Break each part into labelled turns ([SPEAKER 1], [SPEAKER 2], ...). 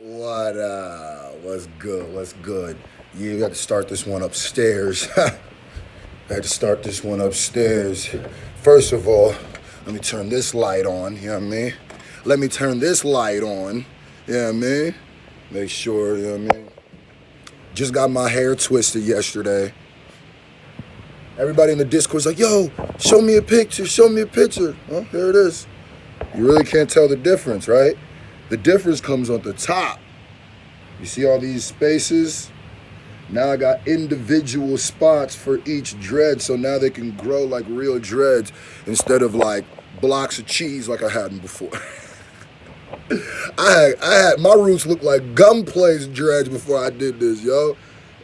[SPEAKER 1] What's good? What's good? You got to start this one upstairs. I had to start this one upstairs. First of all, let me turn this light on, you know what I mean? Let me turn this light on, you know what I mean? Make sure, you know what I mean? Just got my hair twisted yesterday. Everybody in the Discord's like, yo, show me a picture, show me a picture. Well, here it is. You really can't tell the difference, right? The difference comes on the top. You see all these spaces? Now I got individual spots for each dread, so now they can grow like real dreads instead of like blocks of cheese like I had them before. I had my roots look like gunplace dreads before I did this, yo.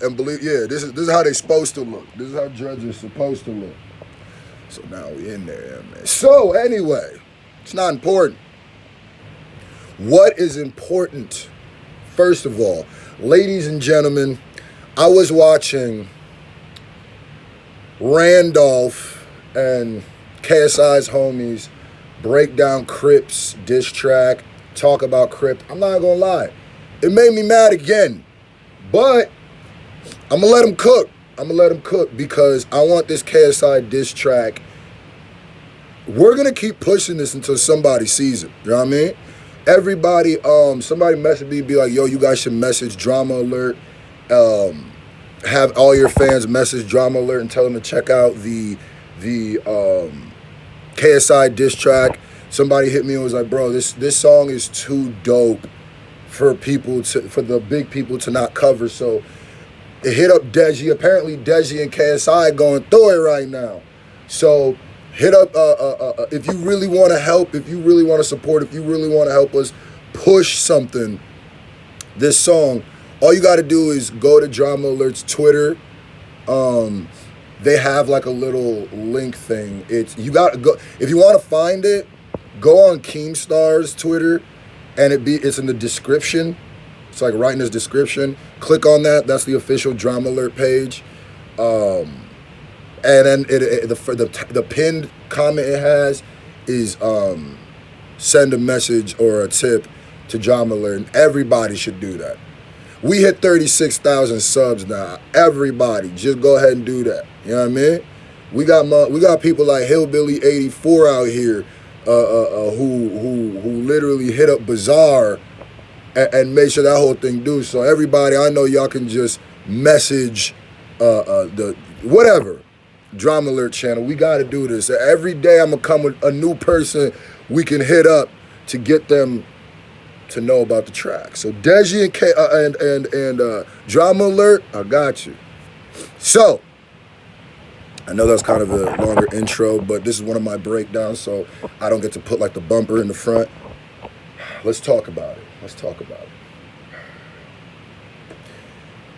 [SPEAKER 1] And believe, yeah, this is how they supposed to look. This is how dreads are supposed to look. So now we in there, man. So anyway, it's not important. What is important? First of all, ladies and gentlemen, I was watching Randolph and KSI's homies break down Crip's diss track, talk about Crip. I'm not gonna lie, it made me mad again, but I'm gonna let him cook. I'm gonna let him cook because I want this KSI diss track. We're gonna keep pushing this until somebody sees it. You know what I mean? Everybody, somebody messaged me, be like, yo, you guys should message Drama Alert. Have all your fans message Drama Alert and tell them to check out the KSI diss track. Somebody hit me and was like, bro, this song is too dope for the big people to not cover. So it hit up Deji. Apparently Deji and KSI going through it right now. So hit up if you really want to help, if you really want to support, if you really want to help us push something, this song, all you got to do is go to Drama Alert's Twitter. They have like a little link thing. You got to go, if you want to find it, go on Keemstar's Twitter and it's in the description. It's like right in his description. Click on that. That's the official Drama Alert page. And then the pinned comment it has is send a message or a tip to Drama Alert, and everybody should do that. We hit 36,000 subs now. Everybody, just go ahead and do that. You know what I mean? We got people like Hillbilly 84 out here who literally hit up Bazaar and made sure that whole thing do. So everybody, I know y'all can just message the whatever. Drama Alert channel. We got to do this. Every day I'm going to come with a new person we can hit up to get them to know about the track. So Deji and Drama Alert, I got you. So, I know that's kind of a longer intro, but this is one of my breakdowns, so I don't get to put like the bumper in the front. Let's talk about it.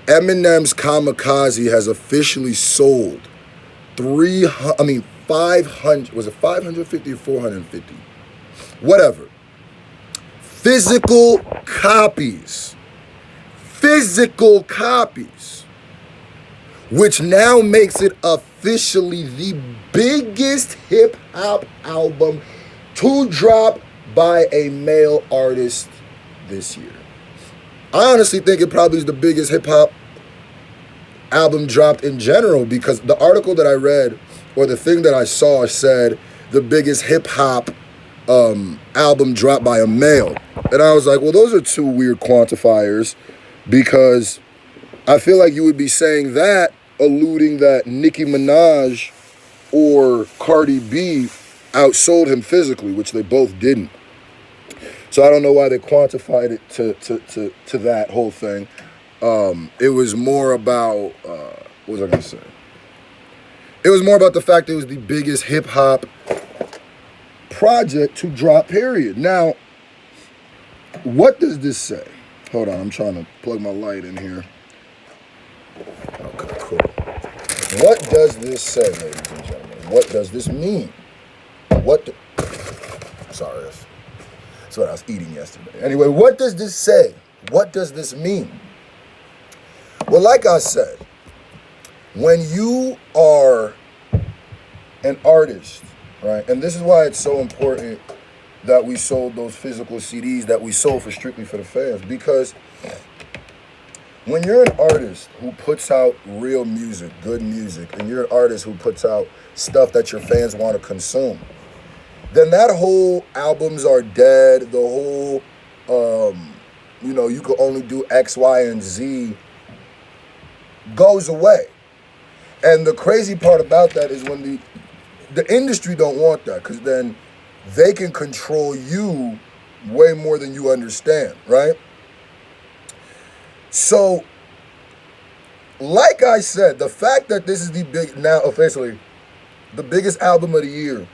[SPEAKER 1] Eminem's Kamikaze has officially sold 500, was it 550 or 450? Whatever. Physical copies, which now makes it officially the biggest hip hop album to drop by a male artist this year. I honestly think it probably is the biggest hip hop album dropped in general, because the article that I read or the thing that I saw said the biggest hip hop album dropped by a male. And I was like, well, those are two weird quantifiers, because I feel like you would be saying that, alluding that Nicki Minaj or Cardi B outsold him physically, which they both didn't. So I don't know why they quantified it to that whole thing. It was more about, what was I going to say? It was more about the fact that it was the biggest hip hop project to drop, period. Now, what does this say? Hold on, I'm trying to plug my light in here. Okay, cool. What does this say, ladies and gentlemen? What does this mean? Sorry, that's what I was eating yesterday. Anyway, what does this say? What does this mean? Well, like I said, when you are an artist, right, and this is why it's so important that we sold those physical CDs that we sold for strictly for the fans. Because when you're an artist who puts out real music, good music, and you're an artist who puts out stuff that your fans want to consume, then that whole albums are dead, the whole, you could only do X, Y, and Z goes away. And the crazy part about that is when the industry don't want that, because then they can control you way more than you understand, right? So, like I said, the fact that this is now officially the biggest album of the year.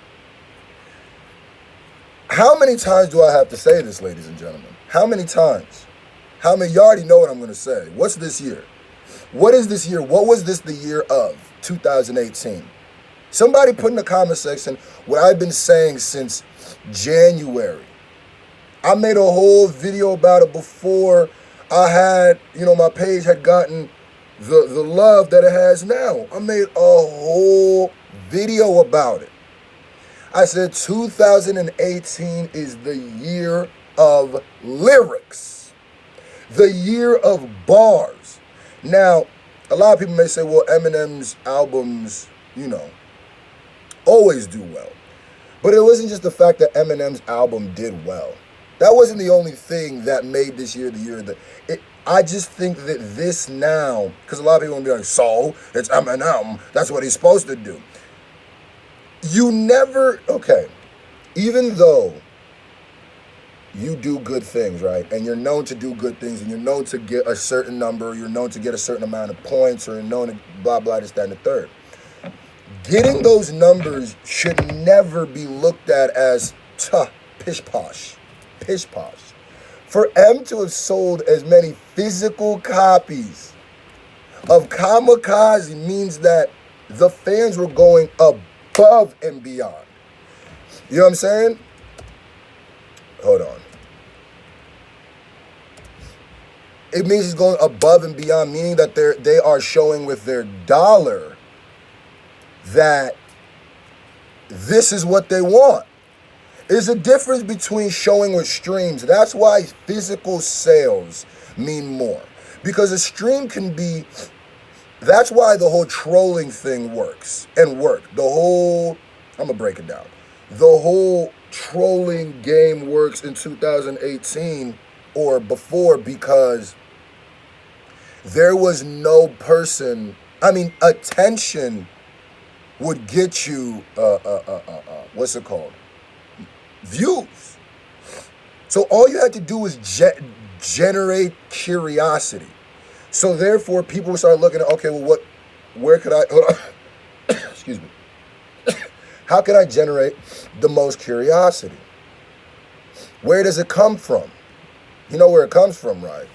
[SPEAKER 1] How many times do I have to say this, ladies and gentlemen? How many times? You already know what I'm going to say. What's this year? What is this year? What was this the year of? 2018. Somebody put in the comment section what I've been saying since January. I made a whole video about it before I had, my page had gotten the love that it has now. I made a whole video about it. I said 2018 is the year of lyrics, the year of bars. Now, a lot of people may say, well, Eminem's albums, always do well. But it wasn't just the fact that Eminem's album did well. That wasn't the only thing that made this year the year that I just think that this now, because a lot of people will be like, so it's Eminem, that's what he's supposed to do. Even though you do good things, right? And you're known to do good things, and you're known to get a certain number, you're known to get a certain amount of points, or you're known to blah, blah, this, that, and the third. Getting those numbers should never be looked at as pish posh. For M to have sold as many physical copies of Kamikaze means that the fans were going above and beyond. You know what I'm saying? Hold on. It means he's going above and beyond, meaning that they are showing with their dollar that this is what they want. There's a difference between showing with streams. That's why physical sales mean more. Because a stream can be, that's why the whole trolling thing works and worked. I'm going to break it down. The whole trolling game works in 2018 or before because there was no person, attention would get you, what's it called? Views. So all you had to do was generate curiosity. So therefore people would start looking at, okay, well where could I, hold on. Excuse me. How can I generate the most curiosity? Where does it come from? You know where it comes from, right?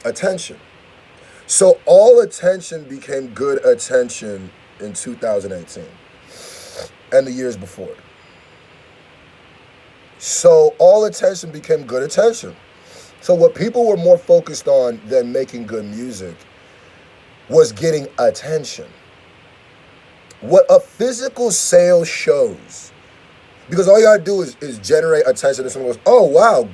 [SPEAKER 1] Attention. So all attention became good attention in 2018 and the years before. So all attention became good attention. So what people were more focused on than making good music was getting attention. What a physical sale shows, because all you gotta do is generate attention, and someone goes, oh wow,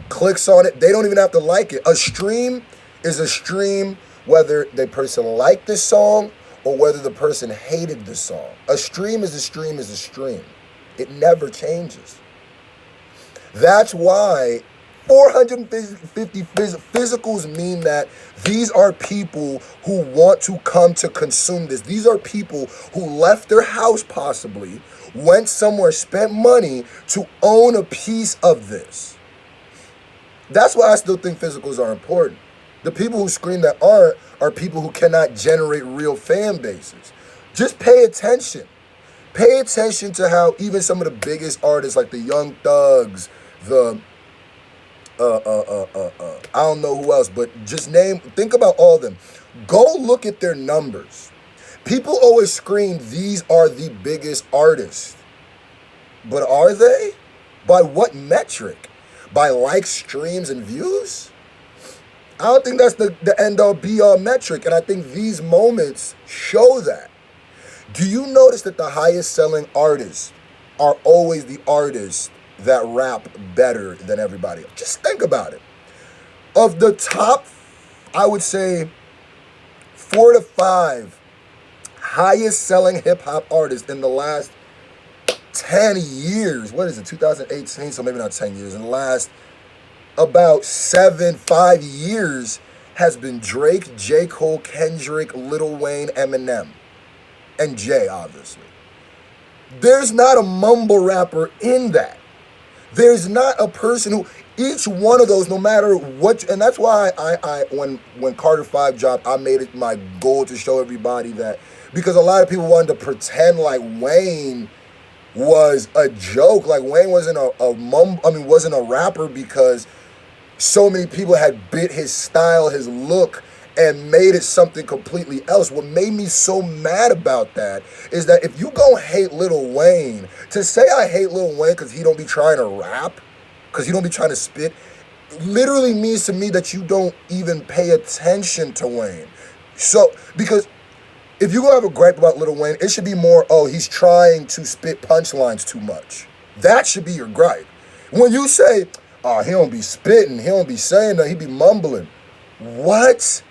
[SPEAKER 1] clicks on it. They don't even have to like it. A stream is a stream whether the person liked the song or whether the person hated the song. A stream is a stream is a stream. It never changes. That's why 450 physicals mean that these are people who want to come to consume this. These are people who left their house possibly, went somewhere, spent money to own a piece of this. That's why I still think physicals are important. The people who scream that aren't are people who cannot generate real fan bases. Just pay attention. Pay attention to how even some of the biggest artists like the Young Thugs, I don't know who else, but think about all of them. Go look at their numbers. People always scream, these are the biggest artists. But are they? By what metric? By likes, streams, and views? I don't think that's the end-all be-all metric, and I think these moments show that. Do you notice that the highest selling artists are always the artists that rap better than everybody else? Just think about it. Of the top, I would say 4 to 5 highest selling hip hop artists in the last 10 years. What is it, 2018? So maybe not 10 years. In the last about 5 years has been Drake, J. Cole, Kendrick, Lil Wayne, Eminem, and Jay, obviously. There's not a mumble rapper in that. There's not a person who, each one of those, no matter what, and that's why I when Carter 5 dropped, I made it my goal to show everybody that, because a lot of people wanted to pretend like Wayne was a joke, like Wayne wasn't wasn't a rapper, because so many people had bit his style, his look, and made it something completely else. What made me so mad about that is that if you go hate Lil Wayne, to say I hate Lil Wayne because he don't be trying to rap, because he don't be trying to spit, literally means to me that you don't even pay attention to Wayne. So, because if you gonna have a gripe about Lil Wayne, it should be more, oh, he's trying to spit punchlines too much. That should be your gripe. When you say, oh, he don't be spitting, he don't be saying that, he be mumbling. What?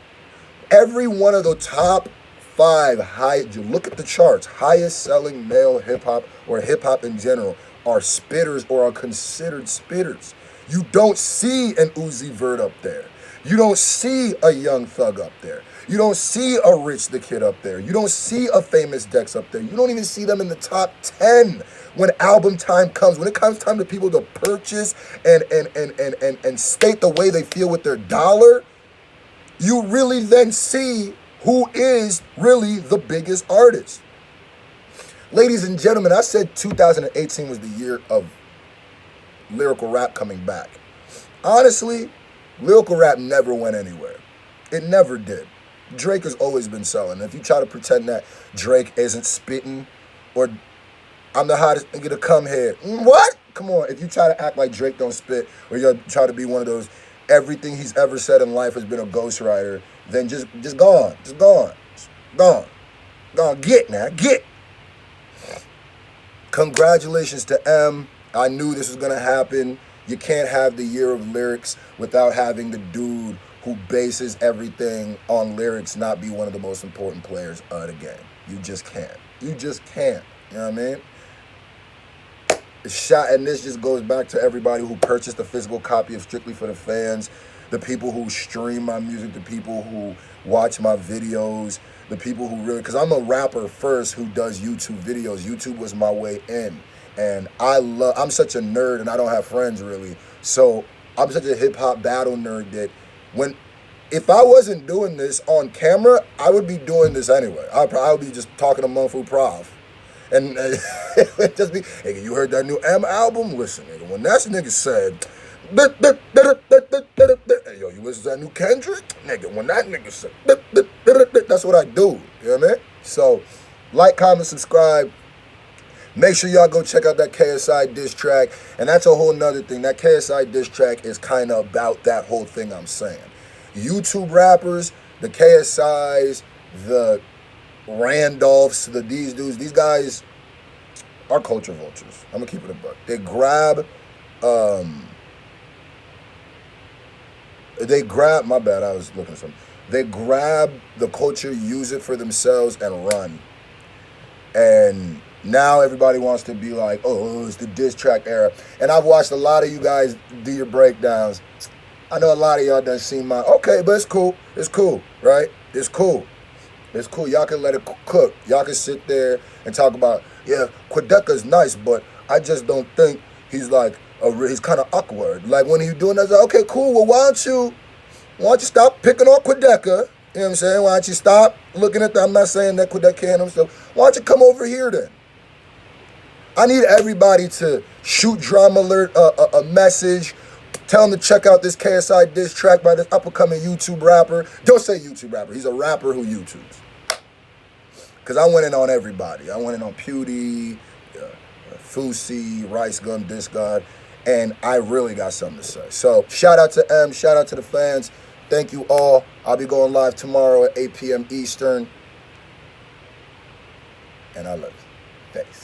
[SPEAKER 1] Every one of the top 5 you look at the charts, highest selling male hip hop or hip hop in general are spitters or are considered spitters. You don't see an Uzi Vert up there. You don't see a Young Thug up there. You don't see a Rich the Kid up there. You don't see a Famous Dex up there. You don't even see them in the top 10 when album time comes. When it comes time to people to purchase and state the way they feel with their dollar, you really then see who is really the biggest artist. Ladies and gentlemen, I said 2018 was the year of lyrical rap coming back. Honestly, lyrical rap never went anywhere. It never did. Drake has always been selling. If you try to pretend that Drake isn't spitting, or I'm the hottest nigga to come here, what? Come on, if you try to act like Drake don't spit, or you try to be one of those, everything he's ever said in life has been a ghostwriter, then just gone. Get. Congratulations to M. I knew this was gonna happen. You can't have the year of lyrics without having the dude who bases everything on lyrics not be one of the most important players of the game. You just can't. You know what I mean? And this just goes back to everybody who purchased a physical copy of Strictly for the Fans, the people who stream my music, the people who watch my videos, the people who really, because I'm a rapper first who does YouTube videos. YouTube was my way in. And I'm such a nerd, and I don't have friends really. So I'm such a hip hop battle nerd that if I wasn't doing this on camera, I would be doing this anyway. I would be just talking to Mumfu Prof. And it just be, hey, you heard that new M album? Listen, nigga, when that nigga said, hey, yo, you listen to that new Kendrick? Nigga, when that nigga said, that's what I do. You know what I mean? So, like, comment, subscribe. Make sure y'all go check out that KSI diss track. And that's a whole nother thing. That KSI diss track is kind of about that whole thing I'm saying. YouTube rappers, the KSIs, the Randolphs, these dudes, these guys are culture vultures. I'm going to keep it a buck. They grab, my bad, I was looking at something. They grab the culture, use it for themselves, and run. And now everybody wants to be like, oh, it's the diss track era. And I've watched a lot of you guys do your breakdowns. I know a lot of y'all done seen my, okay, but it's cool. It's cool, right? It's cool. It's cool. Y'all can let it cook. Y'all can sit there and talk about, yeah, Quedeca's nice, but I just don't think he's like, he's kind of awkward. Like when he's doing that, like, okay, cool. Well, why don't you stop picking on Quedeca? You know what I'm saying? Why don't you stop looking at that? I'm not saying that Quedeca can't himself. Why don't you come over here then? I need everybody to shoot Drama Alert a message. Tell him to check out this KSI diss track by this up-and-coming YouTube rapper. Don't say YouTube rapper. He's a rapper who YouTubes. Because I went in on everybody. I went in on Pewdie, Fusi, Rice Gun, Disc God, and I really got something to say. So shout out to M. Shout out to the fans. Thank you all. I'll be going live tomorrow at 8 p.m. Eastern. and I love you. Thanks.